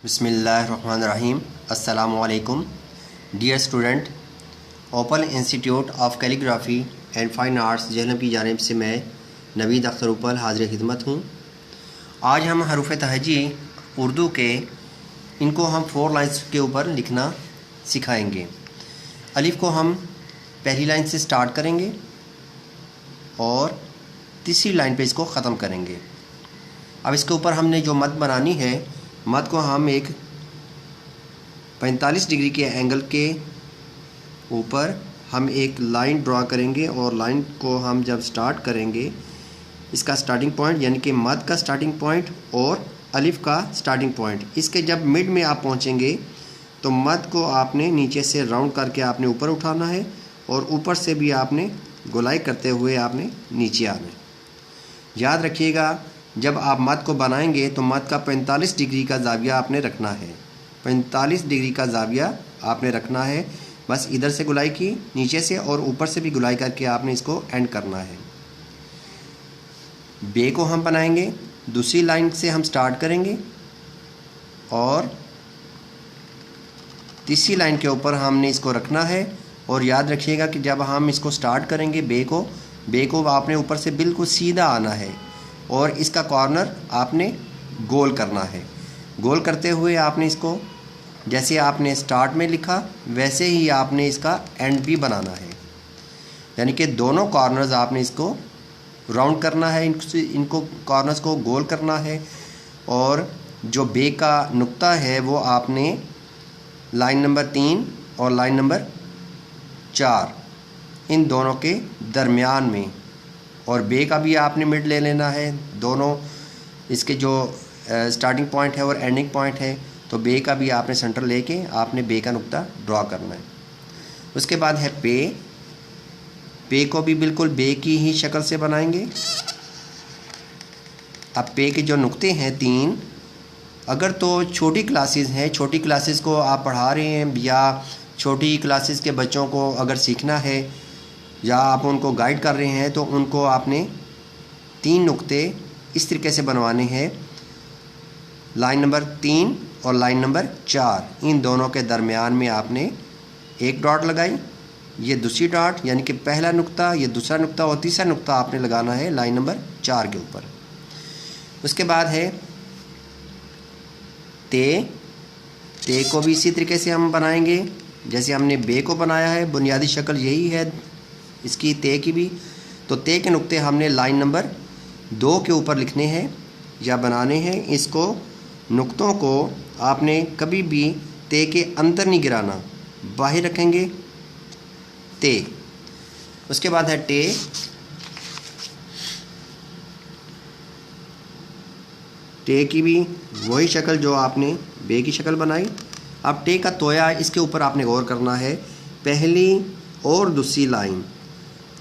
बिस्मिल्लाहिर्रहमानिर्रहीम। अस्सलामुअलैकुम dear student. Open institute of calligraphy and fine arts Jhelum की जानिब से मैं नवीद अख्तर उपल हाज़िर खिदमत हूँ। आज हम हरूफ तहजी उर्दू के इनको हम 4 लाइन्स के ऊपर लिखना सिखाएंगे। अलिफ को हम पहली लाइन से स्टार्ट करेंगे और तीसरी लाइन पे इसको ख़त्म करेंगे। अब इसके ऊपर हमने जो मद बनानी है, मद को हम एक 45 डिग्री के एंगल के ऊपर हम एक लाइन ड्रा करेंगे और लाइन को हम जब स्टार्ट करेंगे, इसका स्टार्टिंग पॉइंट यानी कि मद का स्टार्टिंग पॉइंट और अलिफ का स्टार्टिंग पॉइंट, इसके जब मिड में आप पहुंचेंगे तो मद को आपने नीचे से राउंड करके आपने ऊपर उठाना है और ऊपर से भी आपने गोलाई करते हुए आपने नीचे आना है। याद रखिएगा, जब आप मद को बनाएंगे तो मद का 45 डिग्री का ज़ाविया आपने रखना है। 45 डिग्री का ज़ाविया आपने रखना है। बस इधर से गुलाई की नीचे से और ऊपर से भी गुलाई करके आपने इसको एंड करना है। बे को हम बनाएंगे, दूसरी लाइन से हम स्टार्ट करेंगे और तीसरी लाइन के ऊपर हमने इसको रखना है। और याद रखिएगा कि जब हम इसको स्टार्ट करेंगे बे को आपने ऊपर से बिल्कुल सीधा आना है और इसका कॉर्नर आपने गोल करना है। गोल करते हुए आपने इसको जैसे आपने स्टार्ट में लिखा वैसे ही आपने इसका एंड भी बनाना है, यानी कि दोनों कॉर्नर्स आपने इसको राउंड करना है, इनको कॉर्नर्स को गोल करना है। और जो बे का नुक्ता है वो आपने लाइन नंबर 3 और लाइन नंबर 4 इन दोनों के दरमियान में, और बे का भी आपने मिड ले लेना है। दोनों इसके जो स्टार्टिंग पॉइंट है और एंडिंग पॉइंट है, तो बे का भी आपने सेंटर लेके आपने बे का नुक्ता ड्रॉ करना है। उसके बाद है पे को भी बिल्कुल बे की ही शक्ल से बनाएंगे। अब पे के जो नुक्ते हैं 3, अगर तो छोटी क्लासेस हैं, छोटी क्लासेस को आप पढ़ा रहे हैं या छोटी क्लासेस के बच्चों को अगर सीखना है या आप उनको गाइड कर रहे हैं, तो उनको आपने 3 नुक्ते इस तरीके से बनवाने हैं। लाइन नंबर 3 और लाइन नंबर 4 इन दोनों के दरमियान में आपने एक डॉट लगाई, ये दूसरी डॉट यानी कि पहला नुक्ता, ये दूसरा नुक्ता और तीसरा नुक्ता आपने लगाना है लाइन नंबर 4 के ऊपर। उसके बाद है ते को भी इसी तरीके से हम बनाएंगे जैसे हमने बे को बनाया है। बुनियादी शक्ल यही है इसकी ते की भी। तो ते के नुक्ते हमने लाइन नंबर 2 के ऊपर लिखने हैं या बनाने हैं। इसको नुक्तों को आपने कभी भी ते के अंदर नहीं गिराना, बाहर रखेंगे ते। उसके बाद है टे की भी वही शक्ल जो आपने बे की शक्ल बनाई। अब टे का तोया, इसके ऊपर आपने गौर करना है। पहली और दूसरी लाइन,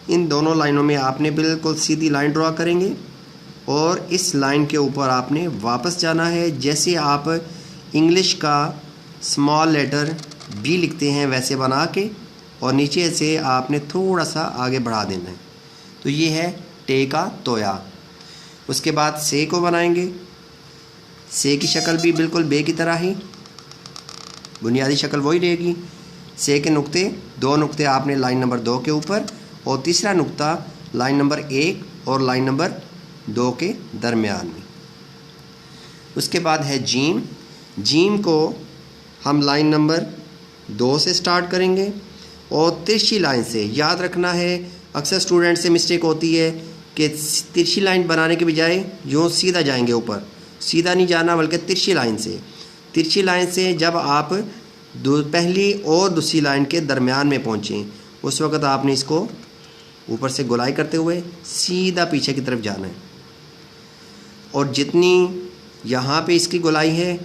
इन दोनों लाइनों में आपने बिल्कुल सीधी लाइन ड्रा करेंगे और इस लाइन के ऊपर आपने वापस जाना है। जैसे आप इंग्लिश का स्मॉल लेटर बी लिखते हैं वैसे बना के, और नीचे से आपने थोड़ा सा आगे बढ़ा देना है। तो ये है टे का तोया। उसके बाद से को बनाएंगे। से की शक्ल भी बिल्कुल बे की तरह ही, बुनियादी शक्ल वही रहेगी। से के नुक्ते 2 नुक्ते आपने लाइन नंबर 2 के ऊपर और तीसरा नुक्ता लाइन नंबर 1 और लाइन नंबर 2 के दरमियान में। उसके बाद है जीम को हम लाइन नंबर 2 से स्टार्ट करेंगे और तिरछी लाइन से। याद रखना है, अक्सर स्टूडेंट से मिस्टेक होती है कि तिरछी लाइन बनाने के बजाय यूँ सीधा जाएंगे ऊपर। सीधा नहीं जाना बल्कि तिरछी लाइन से जब आप पहली और दूसरी लाइन के दरमियान में पहुँचें, उस वक़्त आपने इसको ऊपर से गोलाई करते हुए सीधा पीछे की तरफ जाना है। और जितनी यहाँ पे इसकी गोलाई है,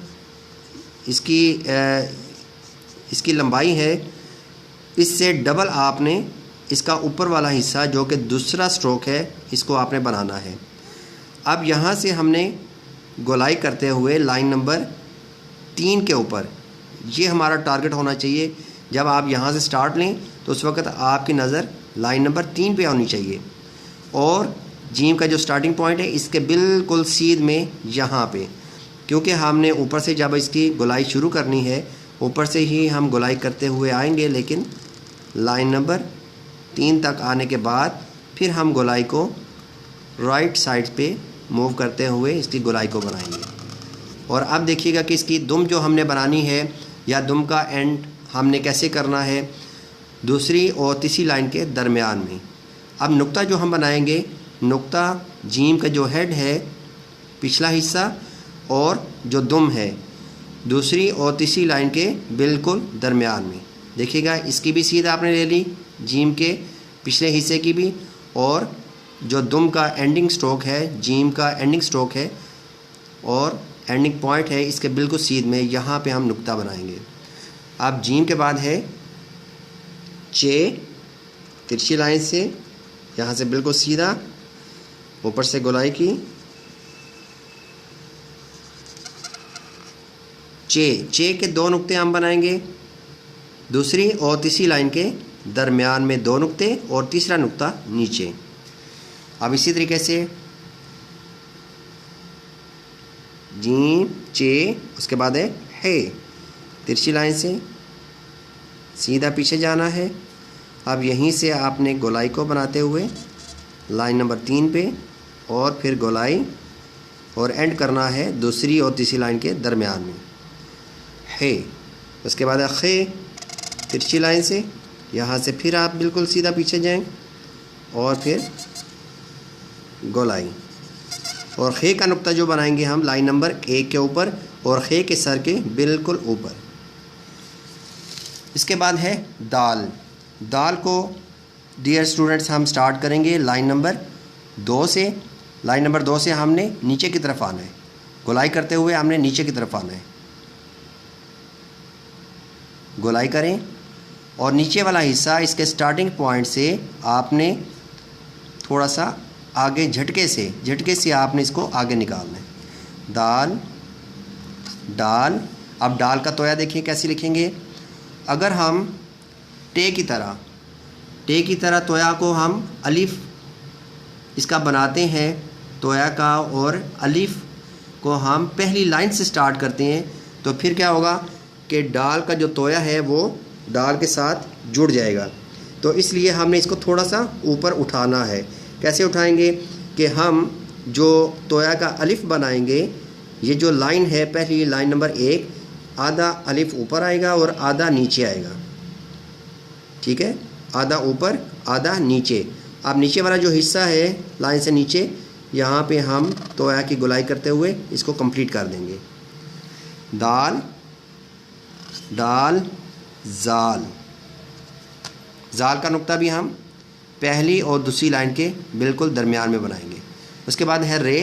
इसकी लंबाई है, इससे डबल आपने इसका ऊपर वाला हिस्सा जो कि दूसरा स्ट्रोक है, इसको आपने बनाना है। अब यहाँ से हमने गोलाई करते हुए लाइन नंबर 3 के ऊपर, ये हमारा टारगेट होना चाहिए। जब आप यहाँ से स्टार्ट लें तो उस वक़्त आपकी नज़र लाइन नंबर 3 पे होनी चाहिए और जीम का जो स्टार्टिंग पॉइंट है इसके बिल्कुल सीध में यहाँ पे क्योंकि हमने ऊपर से जब इसकी गोलाई शुरू करनी है ऊपर से ही हम गोलाई करते हुए आएंगे, लेकिन लाइन नंबर 3 तक आने के बाद फिर हम गोलाई को राइट साइड पे मूव करते हुए इसकी गोलाई को बनाएंगे। और अब देखिएगा कि इसकी दुम जो हमने बनानी है या दुम का एंड हमने कैसे करना है, दूसरी और तीसरी लाइन के दरमियान में। अब नुक्ता जो हम बनाएंगे, नुक्ता जीम का जो हेड है पिछला हिस्सा और जो दुम है दूसरी और तीसरी लाइन के बिल्कुल दरमियान में। देखिएगा इसकी भी सीध आपने ले ली, जीम के पिछले हिस्से की भी, और जो दुम का एंडिंग स्ट्रोक है, जीम का एंडिंग स्ट्रोक है और एंडिंग पॉइंट है इसके बिल्कुल सीध में, यहाँ पे हम नुक्ता बनाएंगे। अब जीम के बाद है चे, तिरछी लाइन से यहाँ से बिल्कुल सीधा ऊपर से गोलाई की, चे के 2 नुक्ते हम बनाएंगे, दूसरी और तीसरी लाइन के दरमियान में 2 नुक्ते और तीसरा नुक्ता नीचे। अब इसी तरीके से जी चे, उसके बाद है तिरछी लाइन से सीधा पीछे जाना है। अब यहीं से आपने गोलाई को बनाते हुए लाइन नंबर 3 पे और फिर गोलाई और एंड करना है दूसरी और तीसरी लाइन के दरमियान में है। उसके बाद खे, तिरछी लाइन से यहाँ से फिर आप बिल्कुल सीधा पीछे जाएं और फिर गोलाई, और खे का नुक्ता जो बनाएंगे हम लाइन नंबर 1 के ऊपर और खे के सर के बिल्कुल ऊपर। इसके बाद है दाल। दाल को डियर स्टूडेंट्स हम स्टार्ट करेंगे लाइन नंबर 2 से। लाइन नंबर 2 से हमने नीचे की तरफ आना है, गोलाई करते हुए हमने नीचे की तरफ आना है। गोलाई करें और नीचे वाला हिस्सा इसके स्टार्टिंग पॉइंट से आपने थोड़ा सा आगे झटके से आपने इसको आगे निकालना है। दाल, डाल। अब डाल का तोया देखिए कैसे लिखेंगे। अगर हम टे की तरह तोया को हम अलिफ इसका बनाते हैं तोया का, और अलिफ को हम पहली लाइन से स्टार्ट करते हैं, तो फिर क्या होगा कि डाल का जो तोया है वो डाल के साथ जुड़ जाएगा। तो इसलिए हमने इसको थोड़ा सा ऊपर उठाना है। कैसे उठाएंगे कि हम जो तोया का अलिफ बनाएंगे, ये जो लाइन है पहली लाइन नंबर 1, आधा अलिफ ऊपर आएगा और आधा नीचे आएगा, ठीक है, आधा ऊपर आधा नीचे। अब नीचे वाला जो हिस्सा है लाइन से नीचे, यहाँ पे हम तोया की गोलाई करते हुए इसको कंप्लीट कर देंगे। दाल, डाल, जाल। जाल का नुक्ता भी हम पहली और दूसरी लाइन के बिल्कुल दरमियान में बनाएंगे। उसके बाद है रे।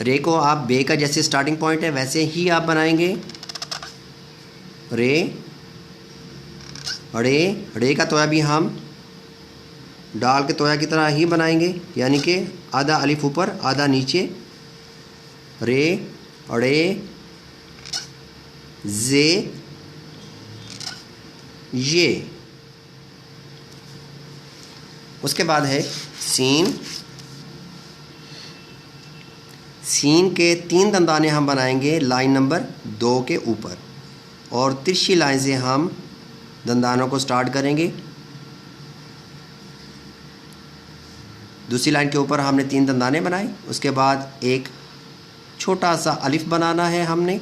रे को आप बे का जैसे स्टार्टिंग पॉइंट है वैसे ही आप बनाएंगे। रे, रे का तोया भी हम डाल के तोया की तरह ही बनाएंगे, यानी कि आधा अलिफ ऊपर आधा नीचे। रे, अड़े, जे, ये। उसके बाद है सीन। सीन के 3 दंदाने हम बनाएंगे लाइन नंबर 2 के ऊपर, और तिरछी लाइन से हम दंदानों को स्टार्ट करेंगे। दूसरी लाइन के ऊपर हमने 3 दंदाने बनाए। उसके बाद एक छोटा सा अलिफ बनाना है हमने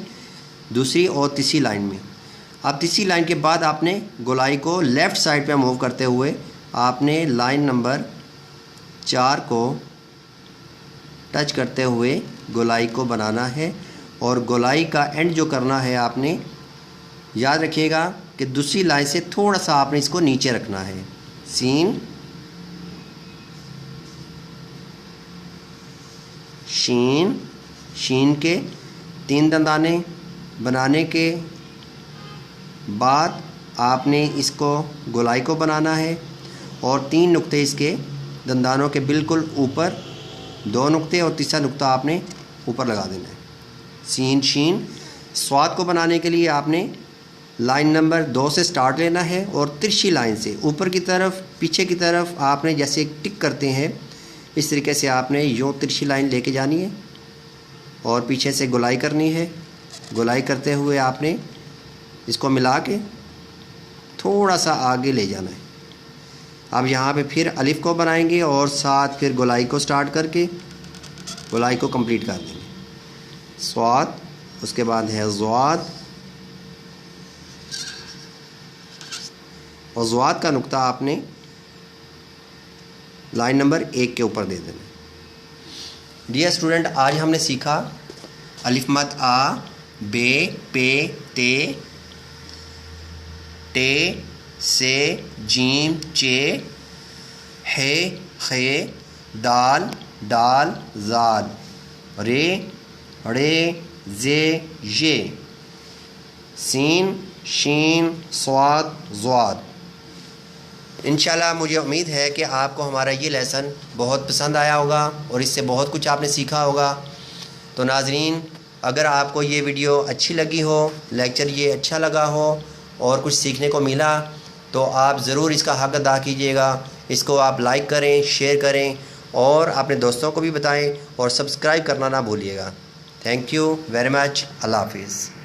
दूसरी और तीसरी लाइन में। अब तीसरी लाइन के बाद आपने गोलाई को लेफ़्ट साइड पे मूव करते हुए आपने लाइन नंबर 4 को टच करते हुए गोलाई को बनाना है, और गोलाई का एंड जो करना है आपने याद रखिएगा कि दूसरी लाइन से थोड़ा सा आपने इसको नीचे रखना है। सीन, शीन। शीन के 3 दंदाने बनाने के बाद आपने इसको गोलाई को बनाना है, और 3 नुक्ते इसके दंदानों के बिल्कुल ऊपर, 2 नुक्ते और तीसरा नुक्ता आपने ऊपर लगा देना है। सीन, शीन। स्वाद को बनाने के लिए आपने लाइन नंबर 2 से स्टार्ट लेना है, और तिरछी लाइन से ऊपर की तरफ पीछे की तरफ आपने जैसे एक टिक करते हैं इस तरीके से आपने यूँ तिरछी लाइन लेके जानी है। और पीछे से गोलाई करनी है। गोलाई करते हुए आपने इसको मिला के थोड़ा सा आगे ले जाना है। अब यहाँ पे फिर अलिफ को बनाएंगे और साथ फिर गोलाई को स्टार्ट करके गोलाई को कंप्लीट कर देंगे। स्वाद, उसके बाद है ज़्वाद, और ज़्वाद का नुक्ता आपने लाइन नंबर 1 के ऊपर दे देना। डियर स्टूडेंट, आज हमने सीखा अलिफ मद आ, बे, पे, ते, से, जीम, चे, हे, खे, दाल, डाल, जाद, रे, रे, जे, ये, सीन, शीन, स्वाद, ज़्वाद। इंशाल्लाह मुझे उम्मीद है कि आपको हमारा ये लेसन बहुत पसंद आया होगा और इससे बहुत कुछ आपने सीखा होगा। तो नाज़रीन, अगर आपको ये वीडियो अच्छी लगी हो, लेक्चर ये अच्छा लगा हो और कुछ सीखने को मिला, तो आप ज़रूर इसका हक़ अदा कीजिएगा। इसको आप लाइक करें, शेयर करें और अपने दोस्तों को भी बताएं और सब्सक्राइब करना ना भूलिएगा। Thank you very much. अल्लाह हाफ़िज़।